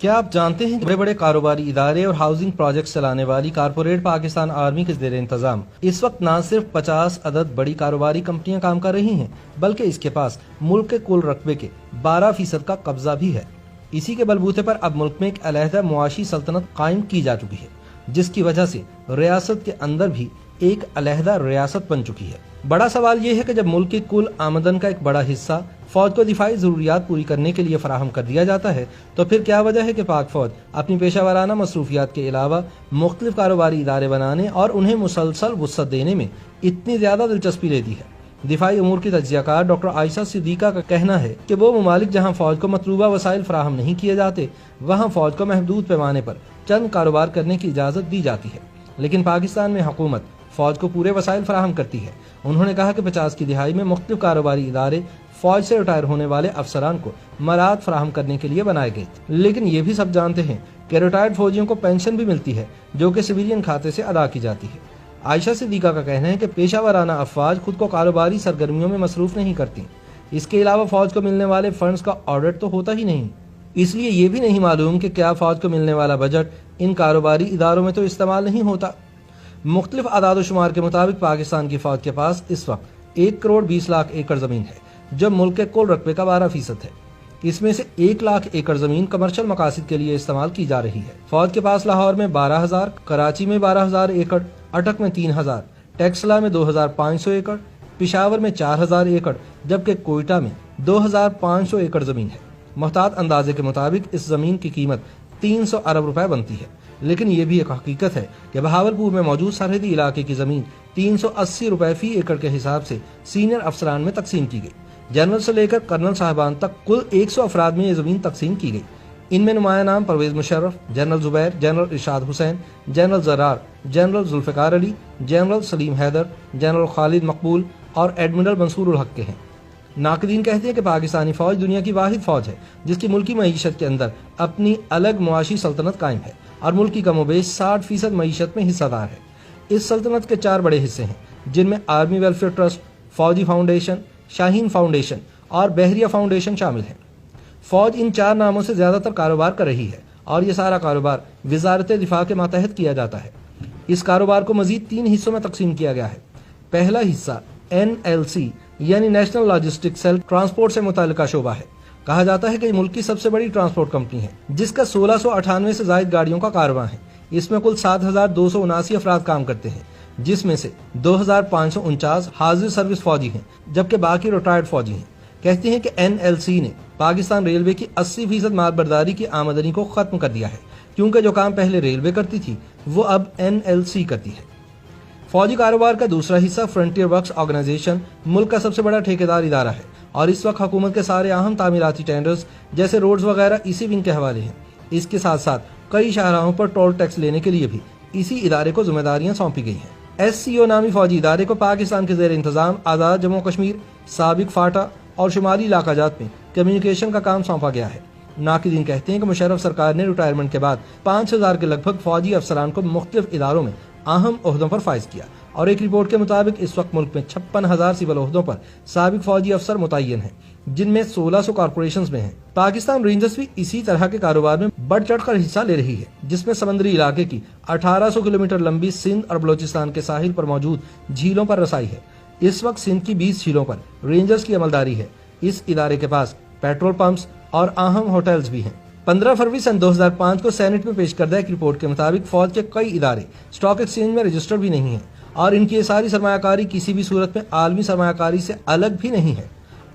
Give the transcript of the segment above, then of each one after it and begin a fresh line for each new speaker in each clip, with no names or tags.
کیا آپ جانتے ہیں کہ بڑے بڑے کاروباری ادارے اور ہاؤسنگ پروجیکٹس چلانے والی کارپوریٹ پاکستان آرمی کے زیر انتظام اس وقت نہ صرف 50 عدد بڑی کاروباری کمپنیاں کام کر رہی ہیں بلکہ اس کے پاس ملک کے کل رقبے کے 12% کا قبضہ بھی ہے۔ اسی کے بلبوتے پر اب ملک میں ایک علیحدہ معاشی سلطنت قائم کی جا چکی ہے، جس کی وجہ سے ریاست کے اندر بھی ایک علیحدہ ریاست بن چکی ہے۔ بڑا سوال یہ ہے کہ جب ملک کی کل آمدن کا ایک بڑا حصہ فوج کو دفاعی ضروریات پوری کرنے کے لیے فراہم کر دیا جاتا ہے تو پھر کیا وجہ ہے کہ پاک فوج اپنی پیشہ ورانہ مصروفیات کے علاوہ مختلف کاروباری ادارے بنانے اور انہیں مسلسل وسعت دینے میں اتنی زیادہ دلچسپی لیتی ہے؟ دفاعی امور کی تجزیہ کار ڈاکٹر عائشہ صدیقہ کا کہنا ہے کہ وہ ممالک جہاں فوج کو مطلوبہ وسائل فراہم نہیں کیے جاتے وہاں فوج کو محدود پیمانے پر چند کاروبار کرنے کی اجازت دی جاتی ہے، لیکن پاکستان میں حکومت فوج کو پورے وسائل فراہم کرتی ہے۔ انہوں نے کہا کہ 50 کی دہائی میں مختلف کاروباری ادارے فوج سے ریٹائر ہونے والے افسران کو مراعات فراہم کرنے کے لیے بنائے گئے، لیکن یہ بھی سب جانتے ہیں کہ ریٹائرڈ فوجیوں کو پینشن بھی ملتی ہے جو کہ سویلین کھاتے سے ادا کی جاتی ہے۔ عائشہ صدیقہ کا کہنا ہے کہ پیشہ ورانہ افواج خود کو کاروباری سرگرمیوں میں مصروف نہیں کرتی، اس کے علاوہ فوج کو ملنے والے فنڈز کا آڈٹ تو ہوتا ہی نہیں، اس لیے یہ بھی نہیں معلوم کہ کیا فوج کو ملنے والا بجٹ ان کاروباری اداروں میں تو استعمال نہیں ہوتا۔ مختلف اعداد و شمار کے مطابق پاکستان کی فوج کے پاس اس وقت 1 کروڑ 20 لاکھ ایکڑ زمین ہے جو ملک کے کل رقبے کا 12% ہے۔ اس میں سے 1 لاکھ ایکڑ زمین کمرشل مقاصد کے لیے استعمال کی جا رہی ہے۔ فوج کے پاس لاہور میں 12,000، کراچی میں 12,000 ایکڑ، اٹک میں 3,000، ٹیکسلا میں 2,500 ایکڑ، پشاور میں 4,000 ایکڑ جبکہ کوئٹہ میں 2,500 ایکڑ زمین ہے۔ محتاط اندازے کے مطابق اس زمین کی قیمت 300 ارب روپے بنتی ہے، لیکن یہ بھی ایک حقیقت ہے کہ بہاولپور میں موجود سرحدی علاقے کی زمین 380 روپے فی ایکڑ کے حساب سے سینئر افسران میں تقسیم کی گئی۔ جنرل سے لے کر کرنل صاحبان تک کل 100 افراد میں یہ زمین تقسیم کی گئی۔ ان میں نمایاں نام پرویز مشرف، جنرل زبیر، جنرل ارشاد حسین، جنرل زرار، جنرل ذوالفقار علی، جنرل سلیم حیدر، جنرل خالد مقبول اور ایڈمرل منصور الحق کے ہیں۔ ناقدین کہتے ہیں کہ پاکستانی فوج دنیا کی واحد فوج ہے جس کی ملکی معیشت کے اندر اپنی الگ معاشی سلطنت قائم ہے اور ملک کی کم و بیش 60% معیشت میں حصہ دار ہے۔ اس سلطنت کے 4 بڑے حصے ہیں جن میں آرمی ویلفیئر ٹرسٹ، فوجی فاؤنڈیشن، شاہین فاؤنڈیشن اور بحریہ فاؤنڈیشن شامل ہیں۔ فوج ان 4 ناموں سے زیادہ تر کاروبار کر رہی ہے اور یہ سارا کاروبار وزارت دفاع کے ماتحت کیا جاتا ہے۔ اس کاروبار کو مزید 3 حصوں میں تقسیم کیا گیا ہے۔ پہلا حصہ NLC یعنی نیشنل لاجسٹک سیل ٹرانسپورٹ سے متعلقہ شعبہ ہے۔ کہا جاتا ہے کہ یہ ملک کی سب سے بڑی ٹرانسپورٹ کمپنی ہے جس کا 1698 سے زائد گاڑیوں کا کارواں ہے۔ اس میں کل 7,279 افراد کام کرتے ہیں جس میں سے 2,549 حاضر سروس فوجی ہیں جبکہ باقی ریٹائرڈ فوجی ہیں۔ کہتے ہیں کہ NLC نے پاکستان ریلوے کی 80% مال برداری کی آمدنی کو ختم کر دیا ہے کیونکہ جو کام پہلے ریلوے کرتی تھی وہ اب NLC کرتی ہے۔ فوجی کاروبار کا دوسرا حصہ فرنٹیئر ورکس آرگنائزیشن ملک کا سب سے بڑا ٹھیکیدار ادارہ ہے اور اس وقت حکومت کے سارے اہم تعمیراتی ٹینڈرز جیسے روڈز وغیرہ اسی ونگ کے حوالے ہیں۔ اس کے ساتھ ساتھ کئی شاہراہوں پر ٹول ٹیکس لینے کے لیے بھی اسی ادارے کو ذمہ داریاں سونپی گئی ہیں۔ SCO نامی فوجی ادارے کو پاکستان کے زیر انتظام آزاد جموں کشمیر، سابق فاٹا اور شمالی علاقہ جات میں کمیونیکیشن کا کام سونپا گیا ہے۔ ناقدین کہتے ہیں کہ مشرف سرکار نے ریٹائرمنٹ کے بعد 5,000 کے لگ بھگ فوجی افسران کو مختلف اداروں میں اہم عہدوں پر فائز کیا اور ایک رپورٹ کے مطابق اس وقت ملک میں 56,000 سول عہدوں پر سابق فوجی افسر متعین ہیں جن میں 1600 کارپوریشنز میں ہیں۔ پاکستان رینجرز بھی اسی طرح کے کاروبار میں بڑھ چڑھ کر حصہ لے رہی ہے جس میں سمندری علاقے کی 1800 کلومیٹر لمبی سندھ اور بلوچستان کے ساحل پر موجود جھیلوں پر رسائی ہے۔ اس وقت سندھ کی 20 جھیلوں پر رینجرز کی عملداری ہے۔ اس ادارے کے پاس پیٹرول پمپس اور اہم ہوٹلز بھی ہیں۔ 15 فروری سن 2005 کو سینٹ میں پیش کردہ ایک رپورٹ کے مطابق فوج کے کئی ادارے اسٹاک ایکسچینج میں رجسٹرڈ بھی نہیں ہیں اور ان کی یہ ساری سرمایہ کاری کسی بھی صورت میں عالمی سرمایہ کاری سے الگ بھی نہیں ہے۔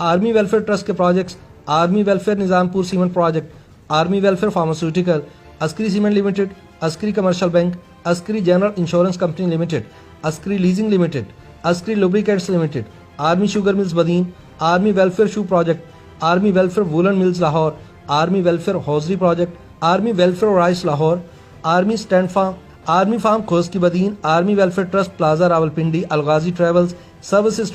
آرمی ویلفیئر ٹرسٹ کے projects, army welfare Nizampur cement project, army welfare pharmaceutical, Askari cement limited, Askari commercial bank, Askari general insurance company limited, Askari leasing limited, Askari lubricants limited, army sugar mills Badin, army welfare shoe project, army welfare woollen mills Lahore, army welfare hosiery project, army welfare rice Lahore, army stand farm, army farm Khoski Badin, army welfare trust plaza Rawalpindi, الغازی travels, services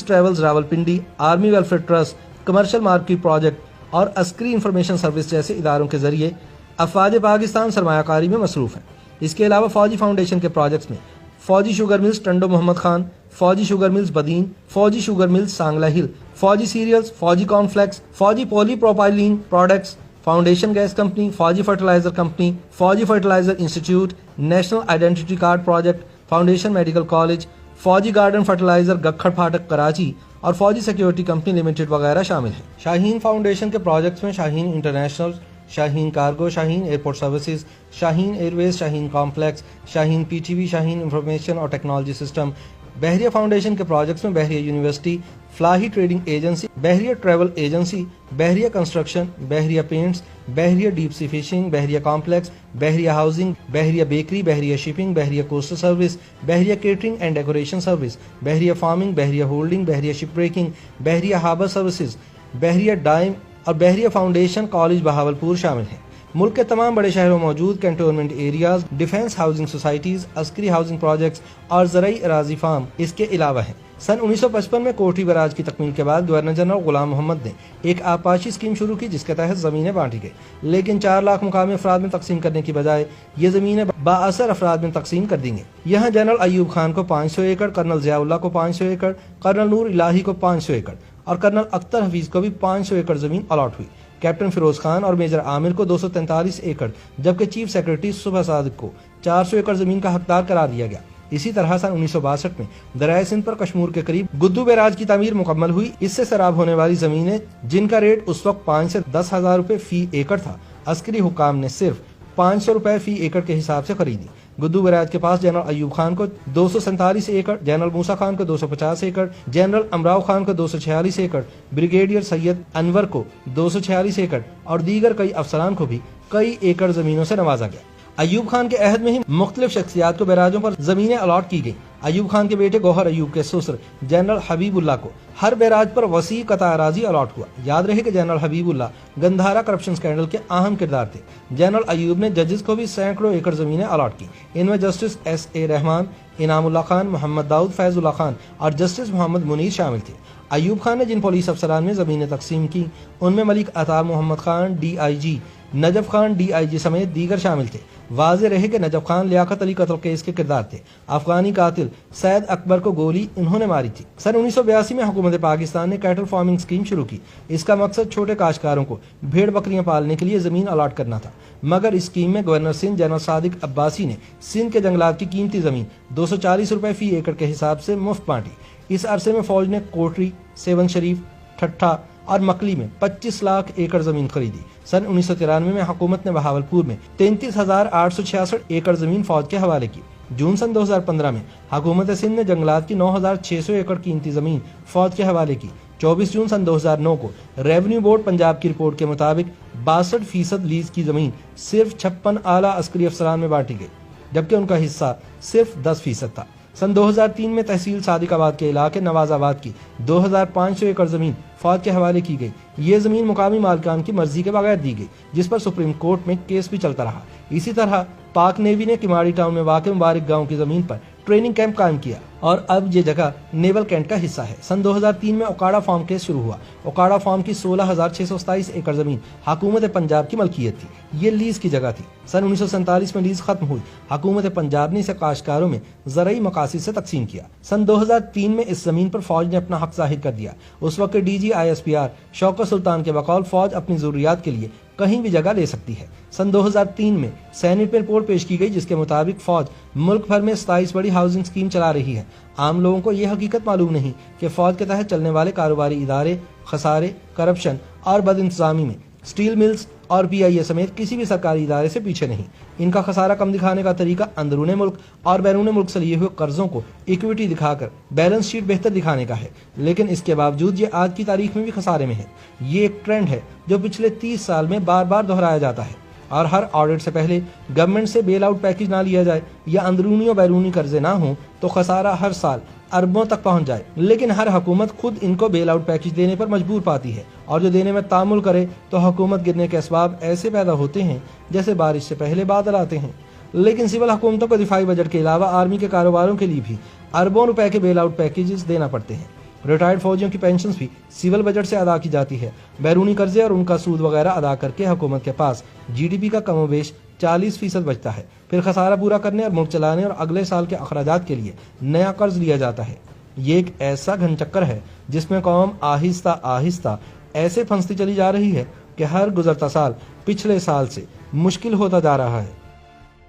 travels Rawalpindi, army welfare trust, commercial market project اور عسکری information service جیسے اداروں کے ذریعے افواج پاکستان سرمایہ کاری میں مصروف ہیں۔ اس کے علاوہ فوجی فاؤنڈیشن کے پروجیکٹس میں فوجی شوگر ملز ٹنڈو محمد خان، فوجی شوگر ملز بدین، فوجی شوگر ملز سانگلہ ہل، فوجی سیریلز، فوجی corn flakes, Fauji poly propylene products, foundation gas company, Fauji fertilizer company, Fauji fertilizer institute, national identity card project, foundation medical college, Fauji garden fertilizer Gakhar Phatak Karachi और फौजी सिक्योरिटी कंपनी लिमिटेड वगैरह शामिल हैं। शाहीन फाउंडेशन के प्रोजेक्ट्स में Shaheen international, Shaheen cargo, Shaheen airport services, Shaheen airways, Shaheen complex, Shaheen PTV, Shaheen information और technology system. Bahria foundation के projects में Bahria university, Falahi trading agency, Bahria travel agency, Bahria construction, Bahria paints, Bahria deep sea fishing, Bahria complex, Bahria housing, Bahria bakery, Bahria shipping, Bahria coastal service, Bahria catering and decoration service, Bahria farming, Bahria holding, Bahria ship breaking, Bahria harbour services, Bahria dime और बहरिया foundation college Bahawalpur शामिल हैं। मुल्क के तमाम बड़े शहरों में मौजूद cantonment areas, defence housing societies, Askari housing projects और ज़रई अराजी फार्म इसके अलावा हैं। सन 1955 में कोठी बराज की तकमील के बाद गवर्नर जनरल गुलाम मोहम्मद ने एक आपाशी स्कीम शुरू की जिसके तहत ज़मीनें बांटी गई, लेकिन 4 लाख मुकामी अफराद में तकसीम करने की बजाय ये ज़मीनें बाअसर अफराद में तकसीम कर दी गई। यहाँ जनरल अयूब खान को 500 एकड़, कर्नल ज़ियाउल्लाह को 500 एकड़, कर्नल नूर इलाही को 500 एकड़ और कर्नल अख्तर हफीज को भी 500 एकड़ ज़मीन अलॉट हुई। कैप्टन फिरोज खान और मेजर आमिर को 243 एकड़, जबकि चीफ सेक्रेटरी सुबह सादिक को 400 एकड़ जमीन का हकदार करार दिया गया। इसी तरह सन 1962 में दरियाए सिंध पर कश्मीर के करीब गुद्दू बैराज की तामीर मुकम्मल हुई। इससे सैराब होने वाली जमीनें, जिनका रेट उस वक्त 5 से 10 हजार रुपए फी एकड़ था, अस्करी हुकाम ने सिर्फ 500 रुपए फी एकड़ के हिसाब से खरीदी। गुद्दू बैराज के पास जनरल अयूब खान को 247 एकड़, जनरल मूसा खान को 250 एकड़, जनरल अमराव खान को 246 एकड़, ब्रिगेडियर सैयद अनवर को 246 एकड़ और दीगर कई अफसरान को भी कई एकड़ जमीनों से नवाजा गया। अयूब खान के अहद में ही मुख्तलिफ शख्सियात को बैराजों पर जमीनें अलॉट की गई। अयूब खान के बेटे गौहर अयूब के ससुर जनरल हबीबुल्लाह को हर बैराज पर वसी कता अराजी अलॉट हुआ। याद रहे कि general Habibullah Gandhara corruption scandal के अहम किरदार थे। जनरल अयूब ने जजेस को भी सैकड़ों एकड़ जमीनें अलॉट की। इनमें जस्टिस S.A. रहमान, इनामुल्लाह खान, मोहम्मद दाऊद, फैजुल्लाह खान और जस्टिस मोहम्मद मुनीर शामिल थे। अयूब खान ने जिन पुलिस अफसरान में जमीनें तकसीम की, उनमें मलिक अतार मोहम्मद खान DIG, नजफ खान DIG समेत दीगर शामिल थे। वाज़े रहे कि नजफ खान लियाकत अली कत्ल केस के किरदार थे। अफगानी कातिल सैयद अकबर को गोली इन्होंने मारी थी। सन 1982 में हुकूमत पाकिस्तान ने कैटल फार्मिंग स्कीम शुरू की। इसका मकसद छोटे काश्तकारों को भेड़ बकरियां पालने के लिए जमीन अलॉट करना था, मगर इस स्कीम में गवर्नर सिंध जनरल सादिक अब्बासी ने सिंध के जंगलात की कीमती जमीन 240 रुपए फी एकड़ के हिसाब से मुफ्त बांटी। इस अरसे में फौज ने कोटरी, सेवन शरीफ, ठट्ठा और मकली में 25 लाख एकड़ जमीन खरीदी। सन 1993 में हुकूमत ने बहावलपुर में 33,866 एकड़ जमीन फौज के हवाले की। जून सन 2015 में हुकूमत सिंध ने जंगलात की 9,600 एकड़ कीमती जमीन फौज के हवाले की। 24 जून सन 2009 को रेवेन्यू बोर्ड पंजाब की रिपोर्ट के मुताबिक 62% लीज की जमीन सिर्फ 56 आला अस्करी अफसरान में बांटी गई, जबकि उनका हिस्सा सिर्फ 10% था। सन 2003 में तहसील सादिकाबाद के इलाके नवाजाबाद की 2,500 एकड़ जमीन फौज के हवाले की गई। ये जमीन मुकामी मालिकान की मर्जी के बगैर दी गई, जिस पर सुप्रीम कोर्ट में केस भी चलता रहा। इसी तरह पाक नेवी ने किमाड़ी टाउन में वाक़ मुबारक गांव की जमीन पर ट्रेनिंग कैंप कायम किया और अब ये जगह नेवल कैंट का हिस्सा है। सन 2003 में ओकाड़ा फार्म केस शुरू हुआ। ओकाड़ा फार्म की 16,627 एकड़ जमीन हुकूमत पंजाब की मलकियत थी। ये लीज की जगह थी। सन 1947 में लीज खत्म हुई। हुकूमत पंजाब ने इसे काश्तकारों में ज़रई मकासिद से तकसीम किया। सन 2003 में इस जमीन पर फौज ने अपना हक जाहिर कर दिया। उस वक्त DG ISPR शौकत सुल्तान के बकौल फौज अपनी जरूरियात के लिए कहीं भी जगह ले सकती है। सन 2003 में सेनेट में रिपोर्ट पेश की गई, जिसके मुताबिक फौज मुल्क भर में 27 बड़ी हाउसिंग स्कीम चला रही है। आम लोगों को यह हकीकत मालूम नहीं कि फौज के तहत चलने वाले कारोबारी इदारे खसारे, करप्शन और बदइंतजामी में स्टील मिल्स और PIA समेत किसी भी सरकारी इदारे से पीछे नहीं। इनका खसारा कम दिखाने का तरीका अंदरूनी मुल्क और बैरूनी मुल्क से लिए हुए कर्जों को इक्विटी दिखाकर बैलेंस शीट बेहतर दिखाने का है, लेकिन इसके बावजूद ये आज की तारीख में भी खसारे में है। ये एक ट्रेंड है जो पिछले 30 साल में बार बार दोहराया जाता है और हर ऑडिट से पहले गवर्नमेंट से बेल आउट पैकेज ना लिया जाए या अंदरूनी और बैरूनी कर्जे ना हो तो खसारा हर साल अरबों तक पहुंच जाए। लेकिन हर हुकूमत खुद इनको बेल आउट पैकेज देने पर मजबूर पाती है और जो देने में तामुल करे तो हुकूमत गिरने के असबाब ऐसे पैदा होते हैं जैसे बारिश से पहले बादल आते हैं। लेकिन सिविल हुकूमतों को दिफाई बजट के अलावा आर्मी के कारोबारों के लिए भी अरबों रुपए के बेल आउट पैकेजेस देना पड़ते हैं। रिटायर्ड फौजियों की पेंशन भी सिविल बजट से अदा की जाती है। बैरूनी कर्जे और उनका सूद वगैरह अदा करके हुकूमत के पास GDP का कमोबेश 40% बचता है। फिर खसारा पूरा करने और मुल्क चलाने और अगले साल के अखराजात के लिए नया कर्ज लिया जाता है। ये एक ऐसा घन चक्कर है जिसमें कौम आहिस्ता आहिस्ता ऐसे फंसती चली जा रही है کہ ہر گزرتا سال پچھلے سال سے مشکل ہوتا جا رہا ہے۔